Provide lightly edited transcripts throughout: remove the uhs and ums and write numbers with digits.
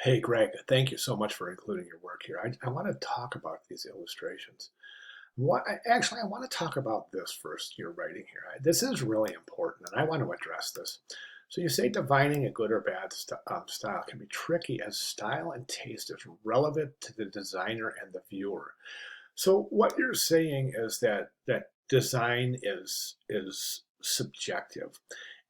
Hey, Greg, thank you so much for including your work here. I want to talk about these illustrations. I want to talk about this first, your writing here. This is really important, and I want to address this. So you say defining a good or bad style can be tricky as style and taste is relevant to the designer and the viewer. So what you're saying is that design is subjective.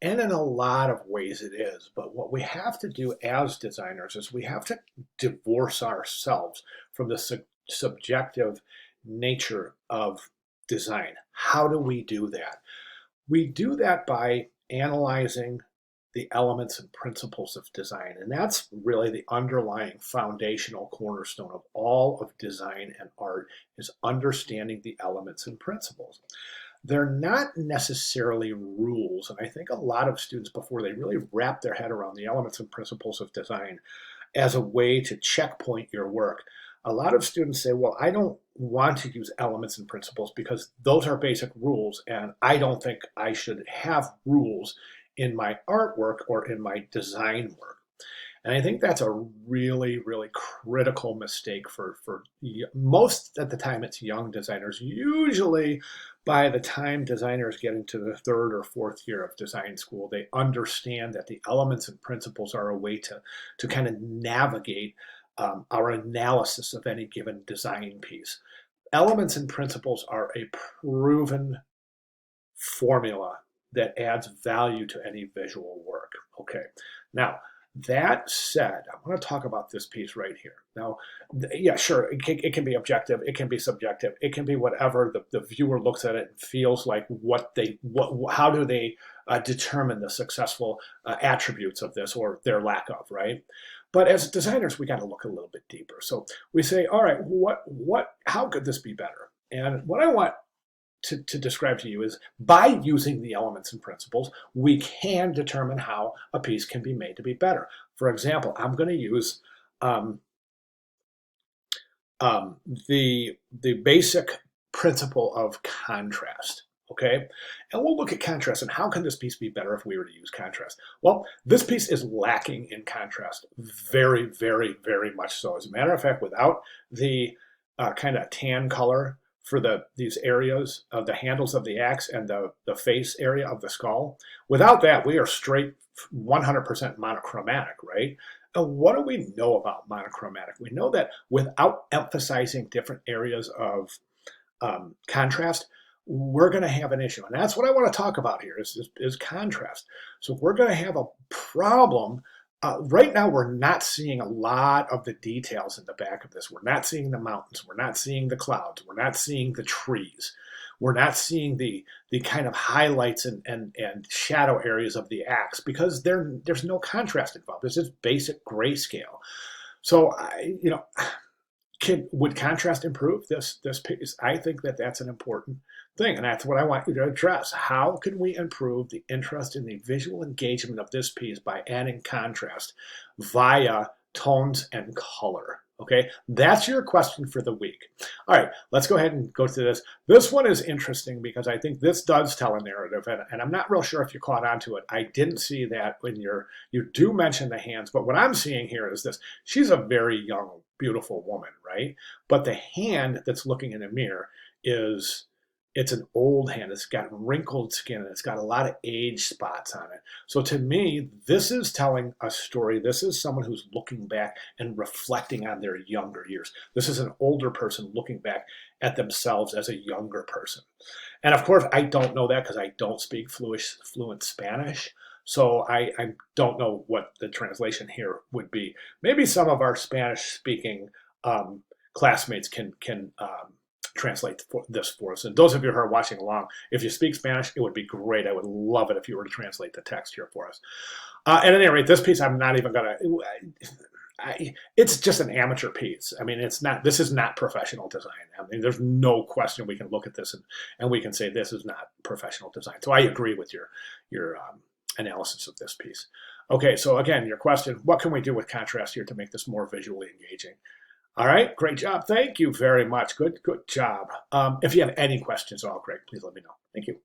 And in a lot of ways it is. But what we have to do as designers is we have to divorce ourselves from the subjective nature of design. How do we do that? We do that by analyzing the elements and principles of design. And that's really the underlying foundational cornerstone of all of design and art is understanding the elements and principles. They're not necessarily rules. And I think a lot of students, before they really wrap their head around the elements and principles of design as a way to checkpoint your work, a lot of students say, well, I don't want to use elements and principles because those are basic rules, and I don't think I should have rules in my artwork or in my design work. And I think that's a really, really critical mistake for most of the time it's young designers. Usually by the time designers get into the third or fourth year of design school, they understand that the elements and principles are a way to kind of navigate our analysis of any given design piece. Elements and principles are a proven formula that adds value to any visual work. Okay, now that said, I want to talk about this piece right here. Now, yeah, sure, it can be objective, it can be subjective, it can be whatever the viewer looks at it and feels like how do they determine the successful attributes of this or their lack of, right? But as designers, we got to look a little bit deeper. So we say, all right, how could this be better? And what I want to describe to you is by using the elements and principles, we can determine how a piece can be made to be better. For example, I'm going to use the basic principle of contrast. Okay, and we'll look at contrast and how can this piece be better if we were to use contrast. Well, this piece is lacking in contrast, very, very, very much so. As a matter of fact, without the kind of tan color for these areas of the handles of the axe and the face area of the skull, without that, we are straight 100% monochromatic, right? And what do we know about monochromatic? We know that without emphasizing different areas of contrast, we're going to have an issue. And that's what I want to talk about here is contrast. So we're going to have a problem. Right now, we're not seeing a lot of the details in the back of this. We're not seeing the mountains. We're not seeing the clouds. We're not seeing the trees. We're not seeing the kind of highlights and shadow areas of the axe because there's no contrast involved. This is basic grayscale. So, would contrast improve this piece? I think that's an important thing, and that's what I want you to address. How can we improve the interest in the visual engagement of this piece by adding contrast via tones and color? Okay, that's your question for the week. All right, let's go ahead and go through this. This one is interesting because I think this does tell a narrative, and I'm not real sure if you caught on to it. I didn't see that when you do mention the hands, but what I'm seeing here is this. She's a very young, beautiful woman, right? But the hand that's looking in the mirror it's an old hand. It's got wrinkled skin and it's got a lot of age spots on it. So to me, this is telling a story. This is someone who's looking back and reflecting on their younger years. This is an older person looking back at themselves as a younger person. And of course, I don't know that because I don't speak fluent Spanish. So I don't know what the translation here would be. Maybe some of our Spanish-speaking classmates can translate this for us. And those of you who are watching along, if you speak Spanish, it would be great. I would love it if you were to translate the text here for us. At any rate, this piece I'm not even going to... It's just an amateur piece. I mean, this is not professional design. I mean, there's no question we can look at this and we can say this is not professional design. So I agree with your analysis of this piece. Okay, so again, your question, what can we do with contrast here to make this more visually engaging? All right, great job. Thank you very much. Good job. If you have any questions at all, Greg, please let me know. Thank you.